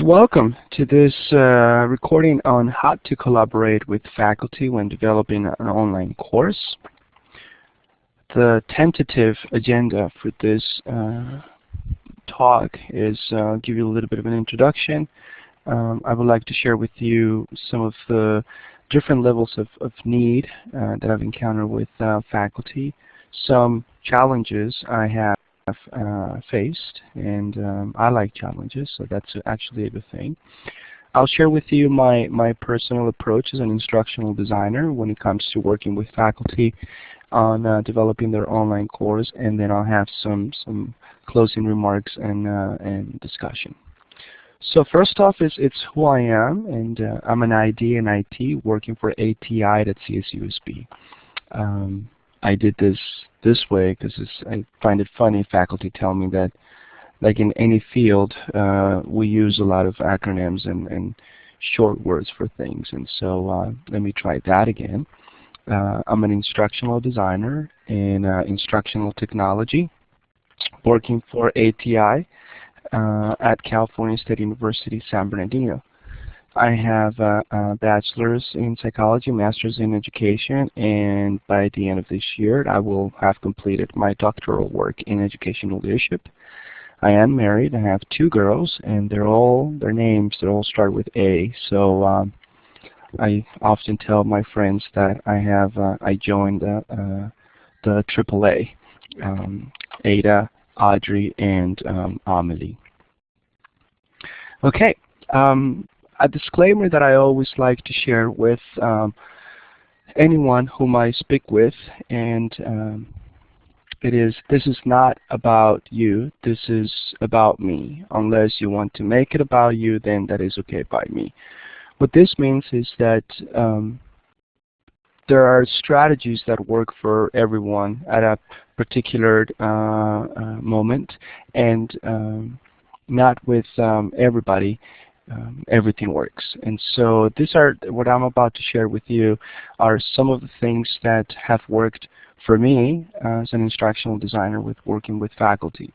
Welcome to this recording on how to collaborate with faculty when developing an online course. The tentative agenda for this talk is give you a little bit of an introduction. I would like to share with you some of the different levels of need that I've encountered with faculty, some challenges I have faced, and I like challenges, so that's actually a good thing. I'll share with you my personal approach as an instructional designer when it comes to working with faculty on developing their online course, and then I'll have some closing remarks and discussion. So first off, it's who I am, and I'm an ID and IT working for ATI at CSUSB. I did this way because I find it funny. Faculty tell me that, like in any field, we use a lot of acronyms and short words for things, and so let me try that again. I'm an instructional designer in instructional technology, working for ATI at California State University, San Bernardino. I have a bachelor's in psychology, master's in education, and by the end of this year I will have completed my doctoral work in educational leadership. I am married. I have two girls, and their names all start with A. So I often tell my friends that I joined the AAA, Ada, Audrey, and Amelie. Okay. A disclaimer that I always like to share with anyone whom I speak with, and this is not about you, this is about me. Unless you want to make it about you, then that is okay by me. What this means is that there are strategies that work for everyone at a particular moment, and not with everybody. Everything works. And so what I'm about to share with you are some of the things that have worked for me as an instructional designer with working with faculty.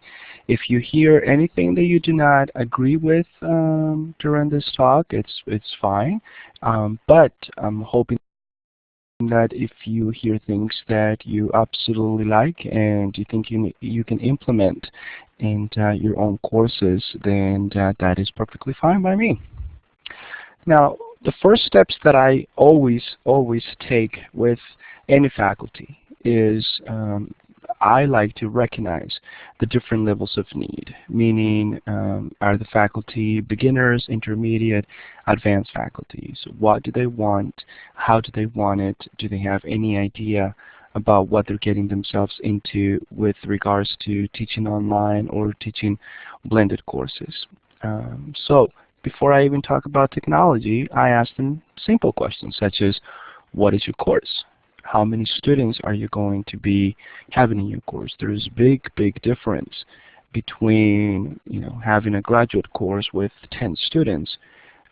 If you hear anything that you do not agree with during this talk, it's fine, but I'm hoping that if you hear things that you absolutely like and you think you can implement in your own courses, then that is perfectly fine by me. Now, the first steps that I always take with any faculty is I like to recognize the different levels of need, meaning are the faculty beginners, intermediate, advanced faculty? So what do they want? How do they want it? Do they have any idea about what they're getting themselves into with regards to teaching online or teaching blended courses? So before I even talk about technology, I ask them simple questions such as, what is your course? How many students are you going to be having in your course? There's a big difference between having a graduate course with 10 students,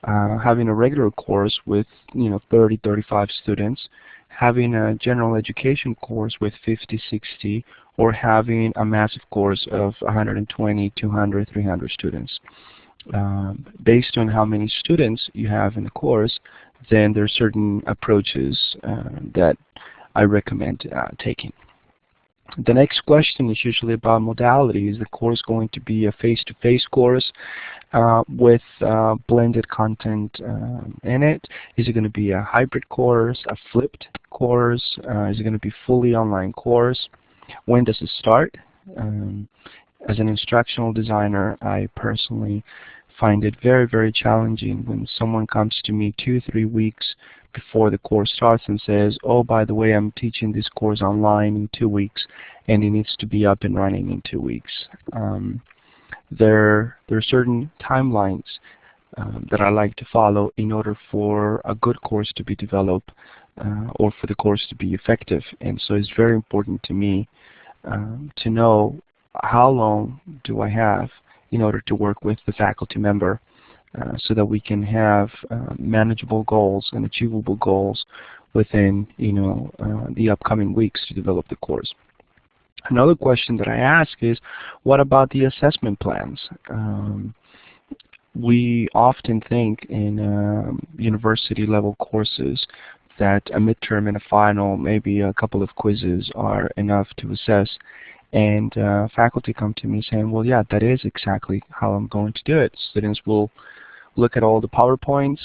having a regular course with 30, 35 students, having a general education course with 50, 60, or having a massive course of 120, 200, 300 students. Based on how many students you have in the course, then there are certain approaches that I recommend taking. The next question is usually about modality. Is the course going to be a face-to-face course with blended content in it? Is it going to be a hybrid course, a flipped course? Is it going to be fully online course? When does it start? As an instructional designer, I personally find it very challenging when someone comes to me 2-3 weeks before the course starts and says, oh, by the way, I'm teaching this course online in 2 weeks, and it needs to be up and running in 2 weeks. There are certain timelines that I like to follow in order for a good course to be developed or for the course to be effective. And so it's very important to me to know how long do I have in order to work with the faculty member so that we can have manageable goals and achievable goals within the upcoming weeks to develop the course. Another question that I ask is, what about the assessment plans? we often think in university level courses that a midterm and a final, maybe a couple of quizzes are enough to assess. And faculty come to me saying, well, yeah, that is exactly how I'm going to do it. Students will look at all the PowerPoints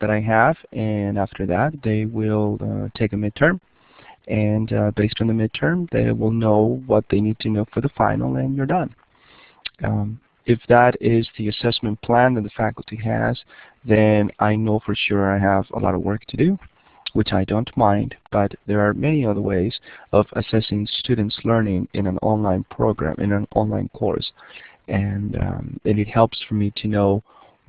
that I have, and after that they will take a midterm. And based on the midterm, they will know what they need to know for the final, and you're done. If that is the assessment plan that the faculty has, then I know for sure I have a lot of work to do, which I don't mind, but there are many other ways of assessing students' learning in an online program, in an online course. And it helps for me to know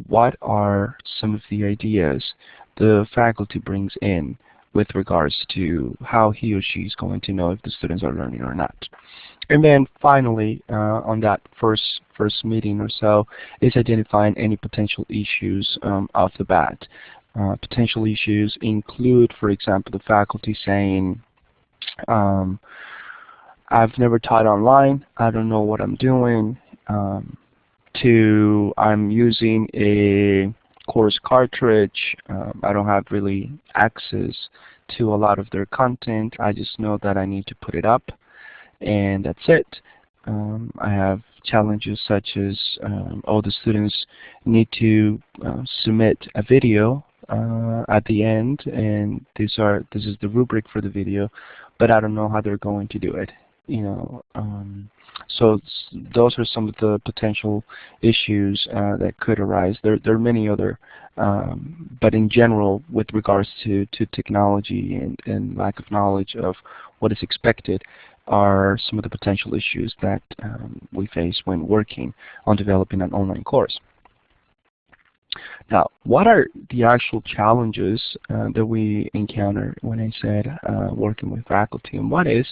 what are some of the ideas the faculty brings in with regards to how he or she is going to know if the students are learning or not. And then finally, on that first meeting or so, is identifying any potential issues off the bat. Potential issues include, for example, the faculty saying, I've never taught online, I don't know what I'm doing, to I'm using a course cartridge, I don't have really access to a lot of their content, I just know that I need to put it up, and that's it. I have challenges such as all the students need to submit a video at the end, and this is the rubric for the video, but I don't know how they're going to do it. You know, so those are some of the potential issues that could arise. There are many other, but in general, with regards to technology and lack of knowledge of what is expected, are some of the potential issues that we face when working on developing an online course. Now, what are the actual challenges that we encounter when I said working with faculty? And what is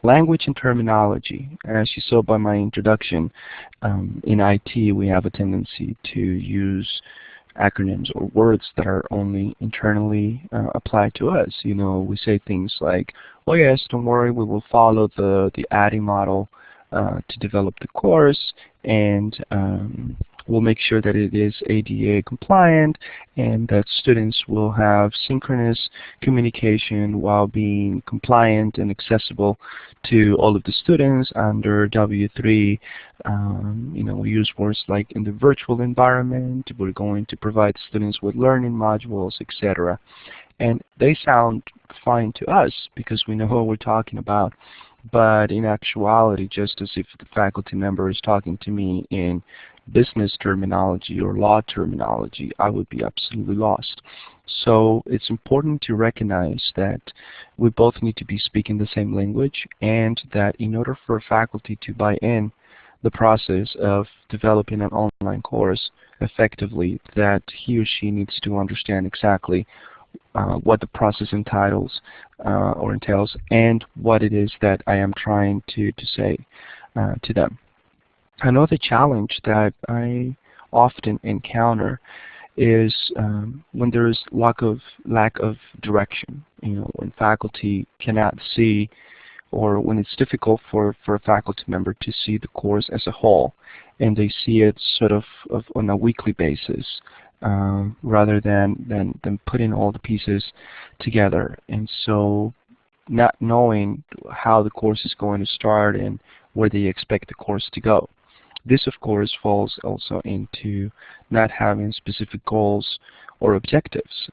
language and terminology? As you saw by my introduction, in IT we have a tendency to use acronyms or words that are only internally applied to us. You know, we say things like, oh yes, don't worry, we will follow the ADDIE model to develop the course, and we'll make sure that it is ADA compliant and that students will have synchronous communication while being compliant and accessible to all of the students under W3. You know, we use words like in the virtual environment, we're going to provide students with learning modules, etc. And they sound fine to us because we know what we're talking about. But in actuality, just as if the faculty member is talking to me in business terminology or law terminology, I would be absolutely lost. So it's important to recognize that we both need to be speaking the same language, and that in order for a faculty to buy in the process of developing an online course effectively, that he or she needs to understand exactly what the process entails, and what it is that I am trying to say to them. Another challenge that I often encounter is when there is lack of direction. You know, when faculty cannot see, or when it's difficult for a faculty member to see the course as a whole, and they see it sort of on a weekly basis, rather than putting all the pieces together. And so not knowing how the course is going to start and where they expect the course to go. This, of course, falls also into not having specific goals or objectives.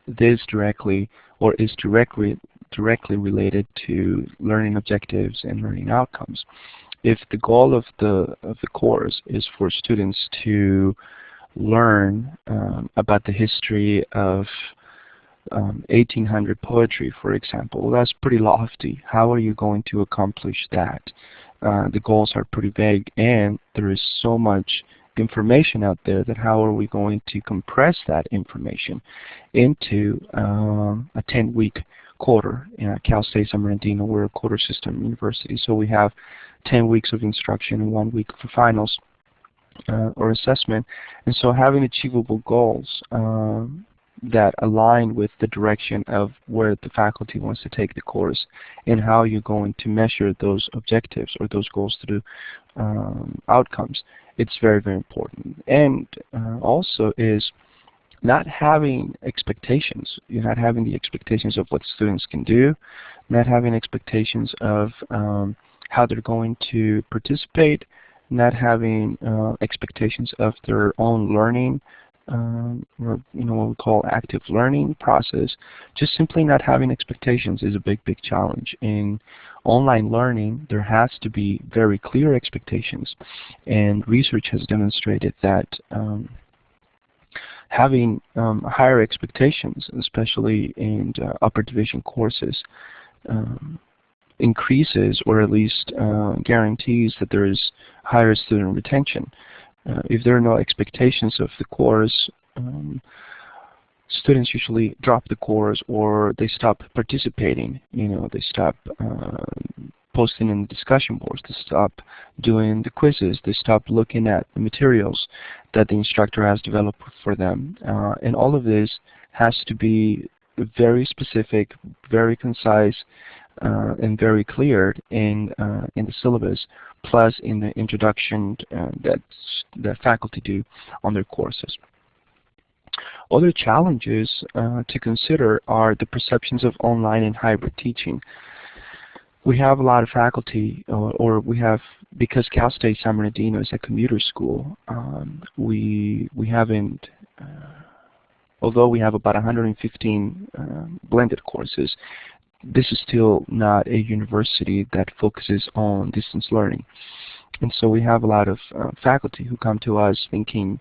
This directly is directly related to learning objectives and learning outcomes. If the goal of the course is for students to learn about the history of 1800 poetry, for example, well, that's pretty lofty. How are you going to accomplish that? The goals are pretty vague, and there is so much information out there that how are we going to compress that information into a 10-week quarter? Cal State San Bernardino, we're a quarter system university, so we have 10 weeks of instruction and 1 week for finals or assessment. And so having achievable goals that align with the direction of where the faculty wants to take the course, and how you're going to measure those objectives or those goals through outcomes. It's very, very important. And also is not having expectations. You're not having the expectations of what students can do, not having expectations of how they're going to participate, not having expectations of their own learning, or what we call active learning process. Just simply not having expectations is a big, big challenge. In online learning, there has to be very clear expectations, and research has demonstrated that having higher expectations, especially in upper division courses, increases or at least guarantees that there is higher student retention. If there are no expectations of the course, students usually drop the course, or they stop participating. They stop posting in the discussion boards, they stop doing the quizzes, they stop looking at the materials that the instructor has developed for them. And all of this has to be very specific, very concise, and very clear in the syllabus, plus in the introduction that faculty do on their courses. Other challenges to consider are the perceptions of online and hybrid teaching. We have a lot of faculty, or we have, because Cal State San Bernardino is a commuter school, we haven't, although we have about 115 blended courses, this is still not a university that focuses on distance learning. And so we have a lot of faculty who come to us thinking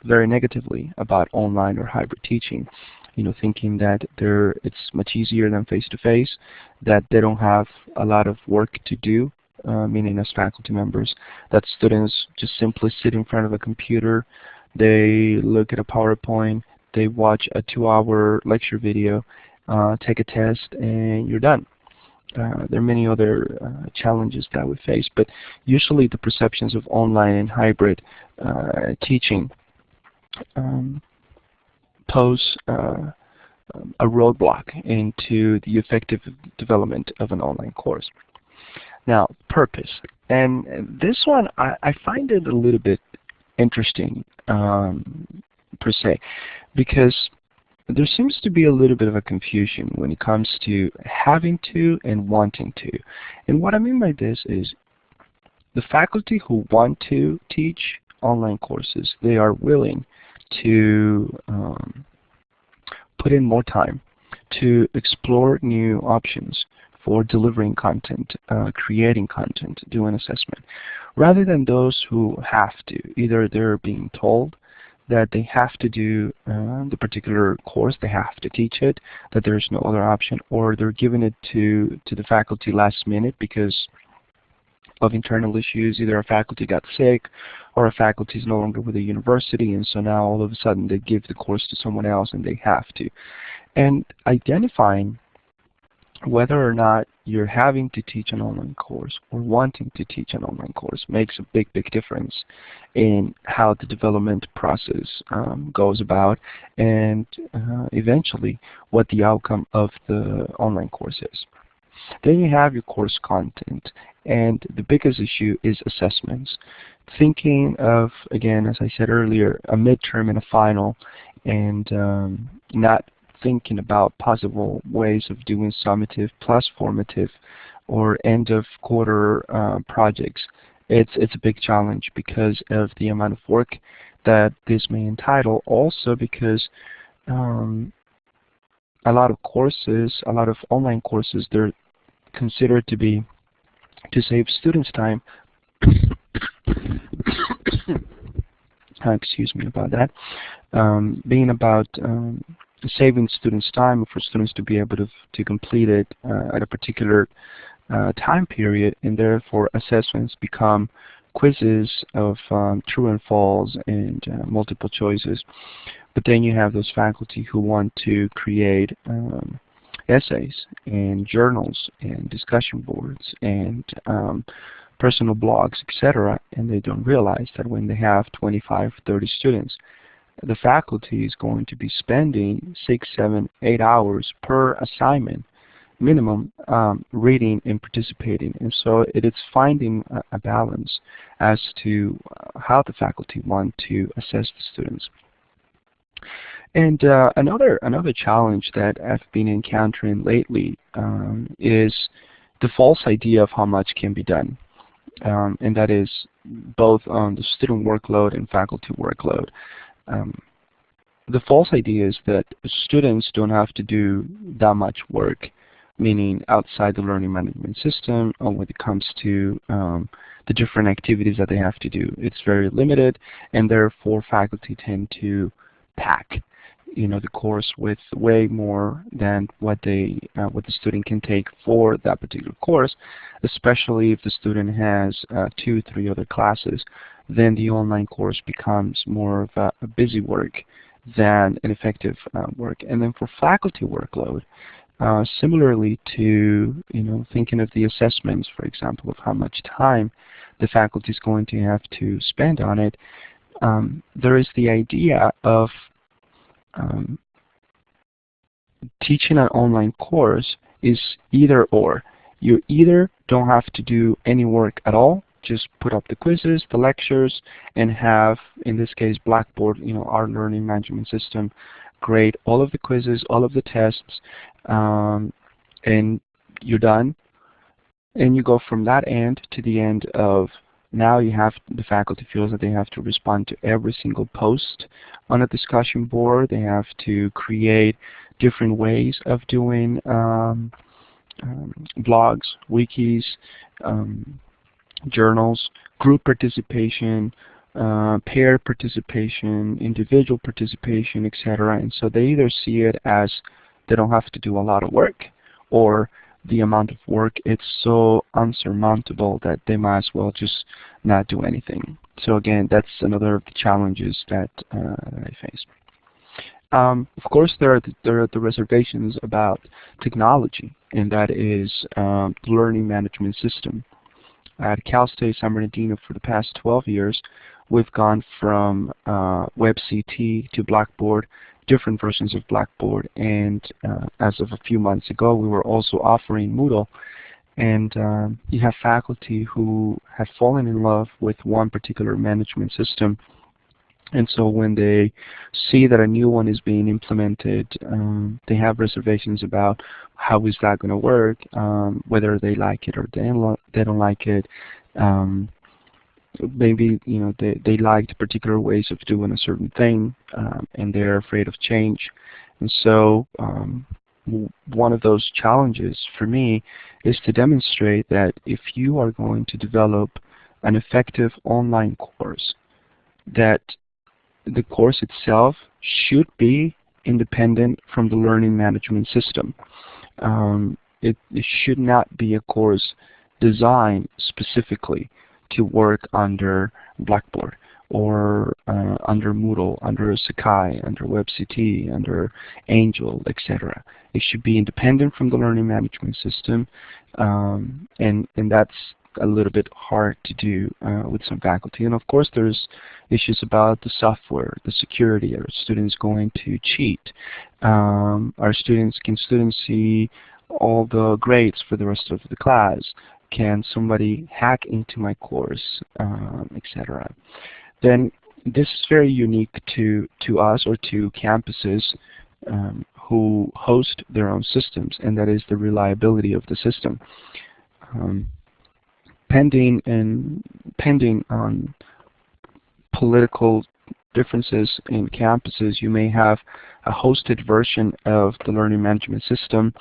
very negatively about online or hybrid teaching, thinking that it's much easier than face-to-face, that they don't have a lot of work to do, meaning as faculty members, that students just simply sit in front of a computer, they look at a PowerPoint, they watch a 2-hour lecture video, take a test, and you're done. There are many other challenges that we face, but usually the perceptions of online and hybrid teaching pose a roadblock into the effective development of an online course. Now, purpose. And this one, I find it a little bit interesting per se, because there seems to be a little bit of a confusion when it comes to having to and wanting to. And what I mean by this is the faculty who want to teach online courses, they are willing to put in more time to explore new options for delivering content, creating content, doing assessment, rather than those who have to. Either they're being told that they have to do the particular course, they have to teach it, that there's no other option, or they're giving it to the faculty last minute because of internal issues. Either a faculty got sick, or a faculty is no longer with the university, and so now all of a sudden they give the course to someone else and they have to. And identifying whether or not you're having to teach an online course or wanting to teach an online course makes a big, big difference in how the development process goes about, and eventually what the outcome of the online course is. Then you have your course content, and the biggest issue is assessments. Thinking of, again, as I said earlier, a midterm and a final, and not thinking about possible ways of doing summative plus formative or end of quarter projects. It's a big challenge because of the amount of work that this may entitle. Also because a lot of courses, a lot of online courses, they're considered to be to save students time. Excuse me about that. Being about saving students time, for students to be able to complete it at a particular time period, and therefore assessments become quizzes of true and false and multiple choices. But then you have those faculty who want to create essays and journals and discussion boards and personal blogs, etc., and they don't realize that when they have 25, 30 students, the faculty is going to be spending 6, 7, 8 hours per assignment minimum reading and participating. And so it is finding a balance as to how the faculty want to assess the students. And another challenge that I've been encountering lately is the false idea of how much can be done. And that is both on the student workload and faculty workload. The false idea is that students don't have to do that much work, meaning outside the learning management system, or when it comes to the different activities that they have to do. It's very limited, and therefore faculty tend to pack the course with way more than what the student can take for that particular course, especially if the student has 2, 3 other classes. Then the online course becomes more of a busy work than an effective work. And then for faculty workload, similarly to thinking of the assessments, for example, of how much time the faculty is going to have to spend on it, there is the idea of teaching an online course is either or. You either don't have to do any work at all, just put up the quizzes, the lectures, and have, in this case, Blackboard, our learning management system, grade all of the quizzes, all of the tests, and you're done. And you go from that end to the end of now the faculty feels that they have to respond to every single post on a discussion board. They have to create different ways of doing blogs, wikis, journals, group participation, pair participation, individual participation, etc. And so they either see it as they don't have to do a lot of work, or the amount of work, it's so unsurmountable that they might as well just not do anything. So again, that's another of the challenges that I face. Of course, there are the reservations about technology, and that is the learning management system. At Cal State San Bernardino for the past 12 years, we've gone from WebCT to Blackboard, different versions of Blackboard, and as of a few months ago, we were also offering Moodle. And you have faculty who have fallen in love with one particular management system, and so when they see that a new one is being implemented, they have reservations about how is that going to work, whether they like it or they don't like it. Maybe they liked particular ways of doing a certain thing, and they're afraid of change. And so one of those challenges for me is to demonstrate that if you are going to develop an effective online course, that the course itself should be independent from the learning management system. It should not be a course designed specifically to work under Blackboard or under Moodle, under Sakai, under WebCT, under Angel, etc. It should be independent from the learning management system, and that's a little bit hard to do with some faculty. And of course there's issues about the software, the security. Are students going to cheat? Can students see all the grades for the rest of the class? Can somebody hack into my course, etc.? Then this is very unique to us or to campuses who host their own systems, and that is the reliability of the system. Pending on political differences in campuses, you may have a hosted version of the learning management system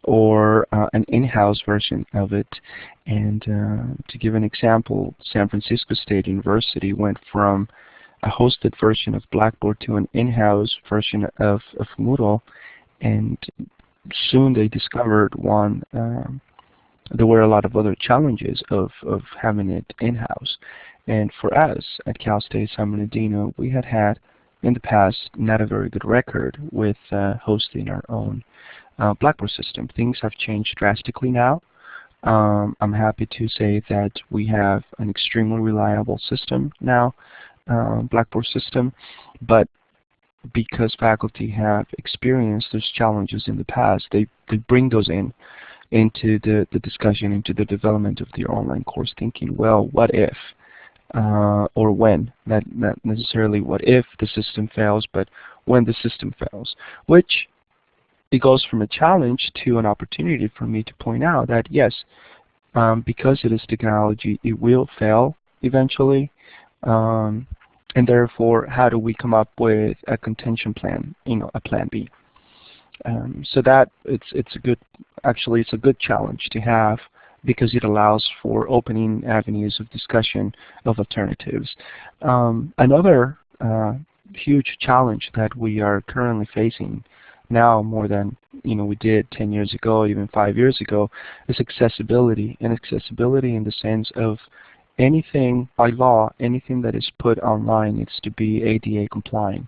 or an in-house version of it. And to give an example, San Francisco State University went from a hosted version of Blackboard to an in-house version of Moodle, and soon they discovered there were a lot of other challenges of having it in-house. And for us at Cal State San Bernardino, we had in the past not a very good record with hosting our own Blackboard system. Things have changed drastically now. I'm happy to say that we have an extremely reliable system now, Blackboard system, but because faculty have experienced those challenges in the past, they bring those into the discussion, into the development of their online course, thinking, well, what if, or when, not necessarily what if the system fails, but when the system fails, which it goes from a challenge to an opportunity for me to point out that yes, because it is technology, it will fail eventually, and therefore, how do we come up with a contention plan, a plan B? So that it's a good, actually it's a good challenge to have, because it allows for opening avenues of discussion of alternatives. Another huge challenge that we are currently facing now, more than we did 10 years ago, even 5 years ago, is accessibility. And accessibility in the sense of anything by law, anything that is put online needs to be ADA compliant.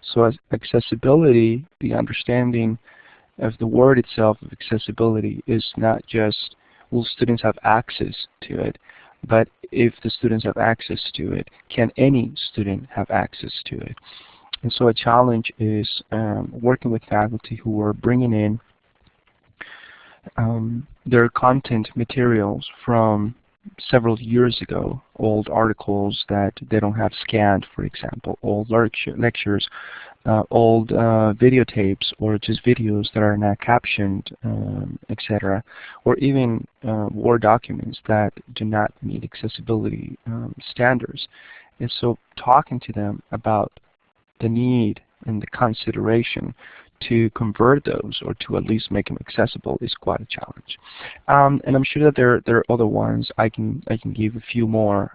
So as accessibility, the understanding of the word itself of accessibility is not just will students have access to it, but if the students have access to it, can any student have access to it? And so a challenge is working with faculty who are bringing in their content materials from several years ago, old articles that they don't have scanned, for example, old lectures, old videotapes, or just videos that are not captioned, etc., or even Word documents that do not meet accessibility standards. And so talking to them about the need and the consideration to convert those, or to at least make them accessible, is quite a challenge. And I'm sure that there are other ones. I can give a few more,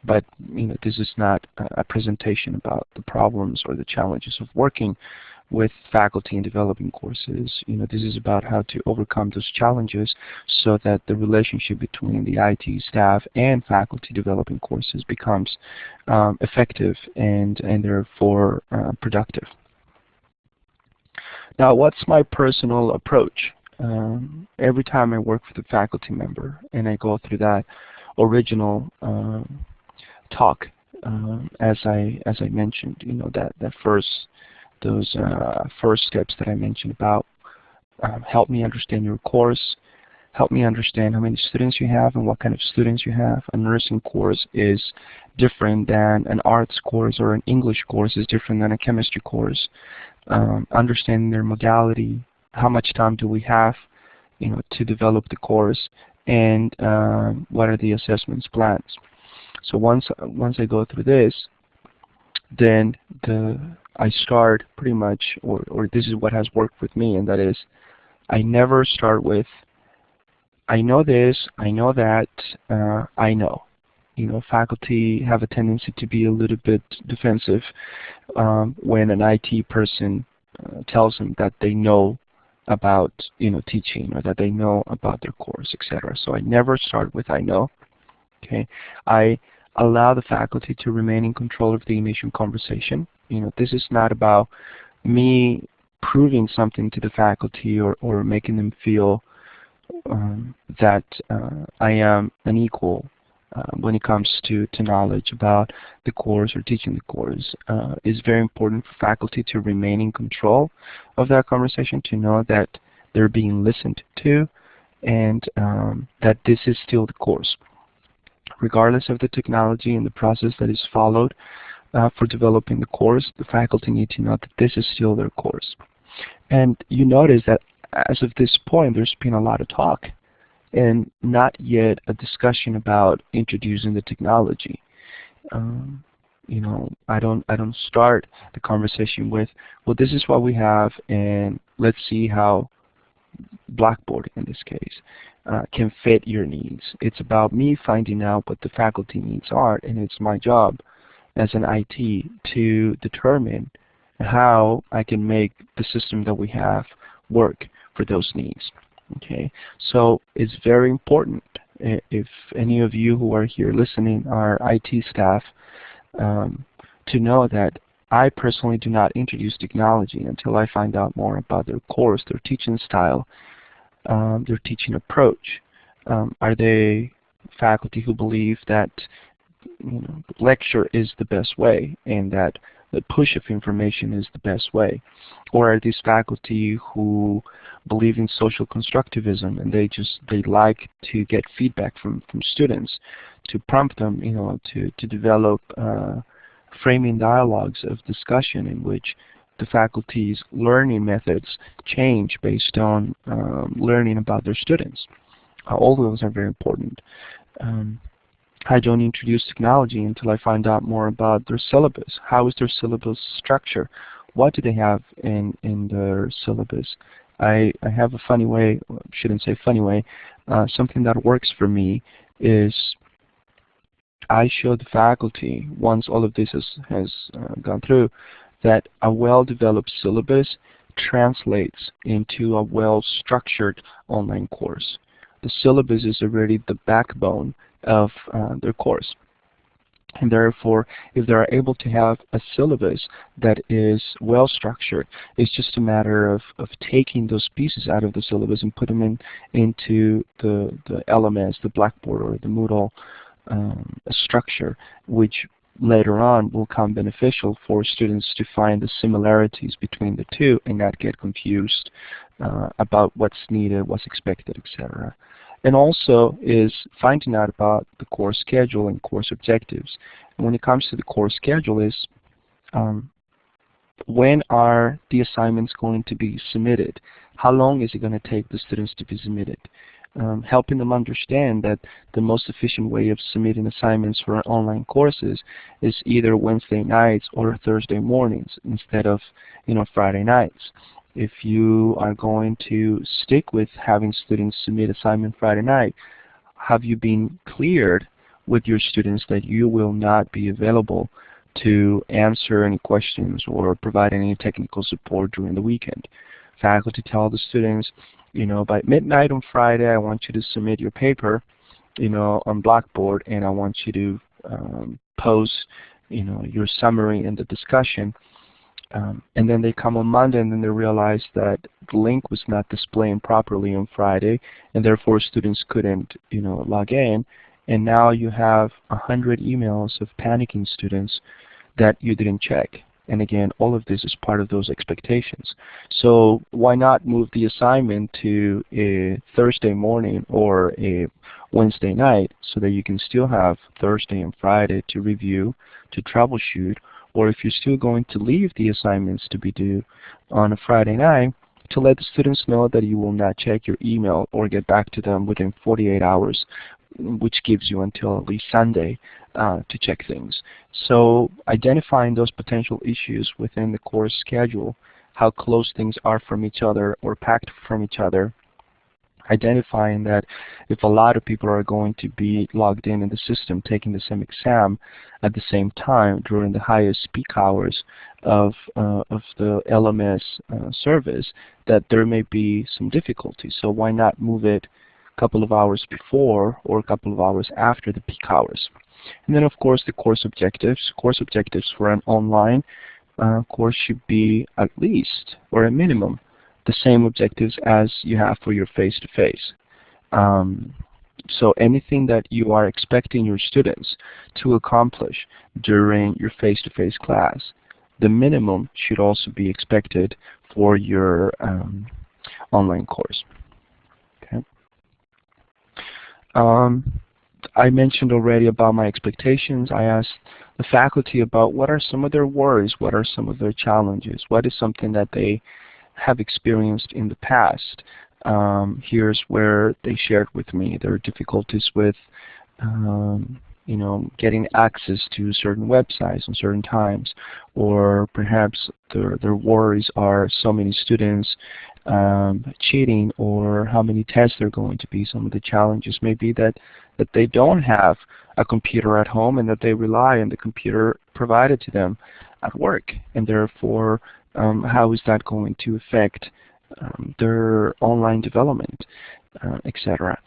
but this is not a presentation about the problems or the challenges of working with faculty in developing courses. This is about how to overcome those challenges so that the relationship between the IT staff and faculty developing courses becomes effective and therefore productive. Now, what's my personal approach? Every time I work with a faculty member and I go through that original talk, as I mentioned, those first steps that I mentioned about help me understand your course, help me understand how many students you have and what kind of students you have. A nursing course is different than an arts course, or an English course is different than a chemistry course. Understanding their modality, how much time do we have, to develop the course, and what are the assessments plans. So once I go through this, then I start pretty much, or this is what has worked with me, and that is, I never start with, I know this, I know that, I know. Faculty have a tendency to be a little bit defensive when an IT person tells them that they know about teaching, or that they know about their course, etc. So I never start with I know. Okay, I allow the faculty to remain in control of the initial conversation. This is not about me proving something to the faculty, or making them feel that I am an equal when it comes to knowledge about the course or teaching the course. It's very important for faculty to remain in control of that conversation, to know that they're being listened to, and that this is still the course. Regardless of the technology and the process that is followed for developing the course, the faculty need to know that this is still their course. And you notice that as of this point, there's been a lot of talk, and not yet a discussion about introducing the technology. I don't start the conversation with, well, this is what we have, and let's see how Blackboard, in this case, can fit your needs. It's about me finding out what the faculty needs are, and it's my job as an IT to determine how I can make the system that we have work for those needs. Okay, so it's very important, if any of you who are here listening are IT staff, to know that I personally do not introduce technology until I find out more about their course, their teaching style, their teaching approach. Are they faculty who believe that lecture is the best way, and that the push of information is the best way? Or are these faculty who believe in social constructivism and they like to get feedback from students to prompt them, to develop framing dialogues of discussion in which the faculty's learning methods change based on learning about their students. All those are very important. I don't introduce technology until I find out more about their syllabus. How is their syllabus structure? What do they have in their syllabus? I have a funny way, shouldn't say funny way, something that works for me is I show the faculty, once all of this has gone through, that a well-developed syllabus translates into a well-structured online course. The syllabus is already the backbone of their course. And therefore, if they are able to have a syllabus that is well structured, it's just a matter of taking those pieces out of the syllabus and put them into the LMS, the Blackboard, or the Moodle structure, which later on will come beneficial for students to find the similarities between the two and not get confused about what's needed, what's expected, etc. And also is finding out about the course schedule and course objectives. And when it comes to the course schedule is when are the assignments going to be submitted? How long is it going to take the students to be submitted? Helping them understand that the most efficient way of submitting assignments for online courses is either Wednesday nights or Thursday mornings instead of Friday nights. If you are going to stick with having students submit assignment Friday night, have you been cleared with your students that you will not be available to answer any questions or provide any technical support during the weekend? Faculty tell the students, by midnight on Friday, I want you to submit your paper, on Blackboard, and I want you to post, your summary in the discussion. And then they come on Monday and then they realize that the link was not displaying properly on Friday, and therefore students couldn't, log in. And now you have 100 emails of panicking students that you didn't check. And again, all of this is part of those expectations. So why not move the assignment to a Thursday morning or a Wednesday night so that you can still have Thursday and Friday to review, to troubleshoot, or if you're still going to leave the assignments to be due on a Friday night, to let the students know that you will not check your email or get back to them within 48 hours, which gives you until at least Sunday to check things. So identifying those potential issues within the course schedule, how close things are from each other or packed from each other, identifying that if a lot of people are going to be logged in the system taking the same exam at the same time during the highest peak hours of the LMS service, that there may be some difficulty. So why not move it a couple of hours before or a couple of hours after the peak hours? And then of course the course objectives. Course objectives for an online course should be at least, or a minimum, the same objectives as you have for your face-to-face. So anything that you are expecting your students to accomplish during your face-to-face class, the minimum should also be expected for your online course. Okay. I mentioned already about my expectations. I asked the faculty about what are some of their worries, what are some of their challenges, what is something that they have experienced in the past. Here's where they shared with me their difficulties with getting access to certain websites on certain times, or perhaps their worries are so many students cheating, or how many tests there are going to be. Some of the challenges may be that they don't have a computer at home and that they rely on the computer provided to them at work, and therefore how is that going to affect their online development, etc.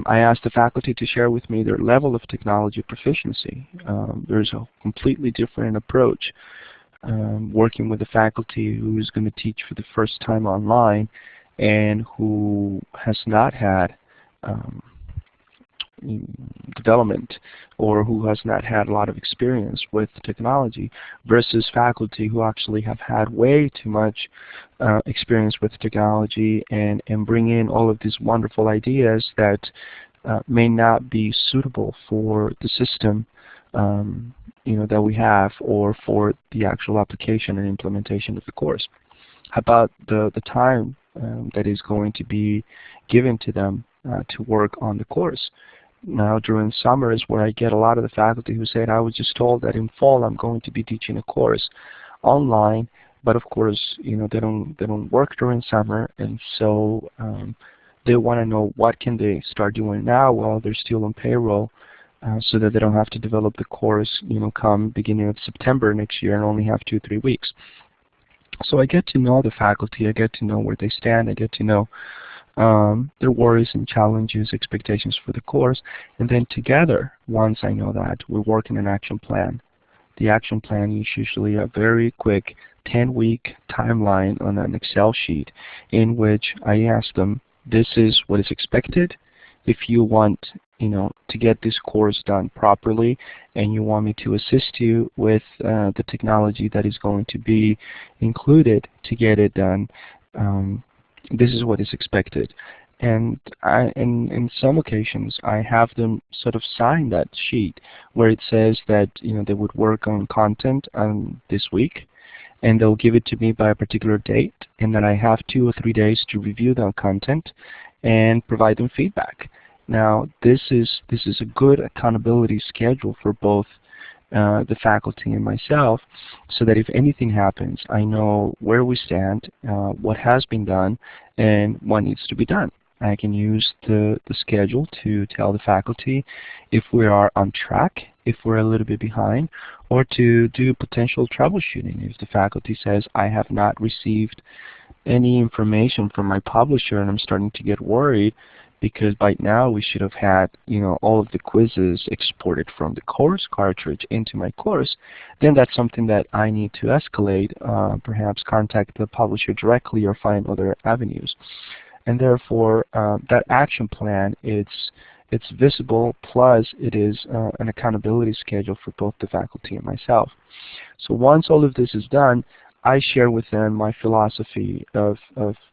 I asked the faculty to share with me their level of technology proficiency. There's a completely different approach working with a faculty who is going to teach for the first time online and who has not had the development or who has not had a lot of experience with technology versus faculty who actually have had way too much experience with technology and bring in all of these wonderful ideas that may not be suitable for the system that we have or for the actual application and implementation of the course. How about the time that is going to be given to them to work on the course? Now during summer is where I get a lot of the faculty who said, I was just told that in fall I'm going to be teaching a course online, but of course they don't work during summer, and so they want to know what can they start doing now while they're still on payroll, so that they don't have to develop the course come beginning of September next year and only have 2-3 weeks. So I get to know the faculty, I get to know where they stand, I get to know their worries and challenges, expectations for the course, and then together, once I know that, we work in an action plan. The action plan is usually a very quick 10-week timeline on an Excel sheet in which I ask them, this is what is expected. If you want to get this course done properly and you want me to assist you with the technology that is going to be included to get it done, this is what is expected. And in some occasions I have them sort of sign that sheet where it says that they would work on content this week, and they'll give it to me by a particular date, and then I have 2 or 3 days to review the content and provide them feedback. Now this is a good accountability schedule for both the faculty and myself, so that if anything happens, I know where we stand, what has been done, and what needs to be done. I can use the schedule to tell the faculty if we are on track, if we're a little bit behind, or to do potential troubleshooting. If the faculty says, I have not received any information from my publisher and I'm starting to get worried, because by now we should have had all of the quizzes exported from the course cartridge into my course, then that's something that I need to escalate, perhaps contact the publisher directly or find other avenues. And therefore that action plan, it's visible, plus it is an accountability schedule for both the faculty and myself. So once all of this is done, I share with them my philosophy of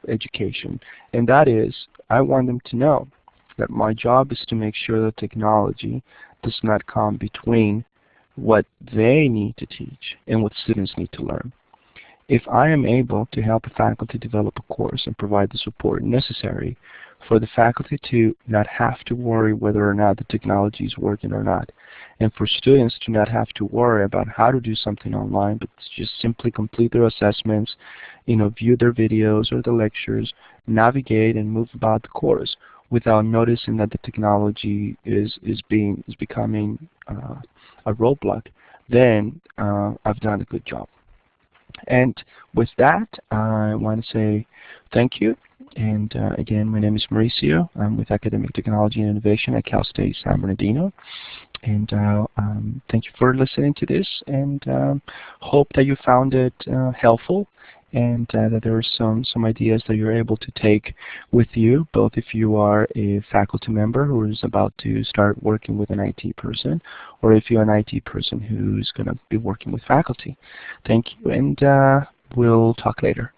education, and that is, I want them to know that my job is to make sure that technology does not come between what they need to teach and what students need to learn. If I am able to help a faculty develop a course and provide the support necessary for the faculty to not have to worry whether or not the technology is working or not, and for students to not have to worry about how to do something online, but just simply complete their assessments, view their videos or the lectures, navigate and move about the course without noticing that the technology is becoming a roadblock, then I've done a good job. And with that, I want to say thank you. And again, my name is Mauricio. I'm with Academic Technology and Innovation at Cal State San Bernardino. And thank you for listening to this, and hope that you found it helpful, and that there are some ideas that you're able to take with you, both if you are a faculty member who is about to start working with an IT person, or if you're an IT person who's going to be working with faculty. Thank you, and we'll talk later.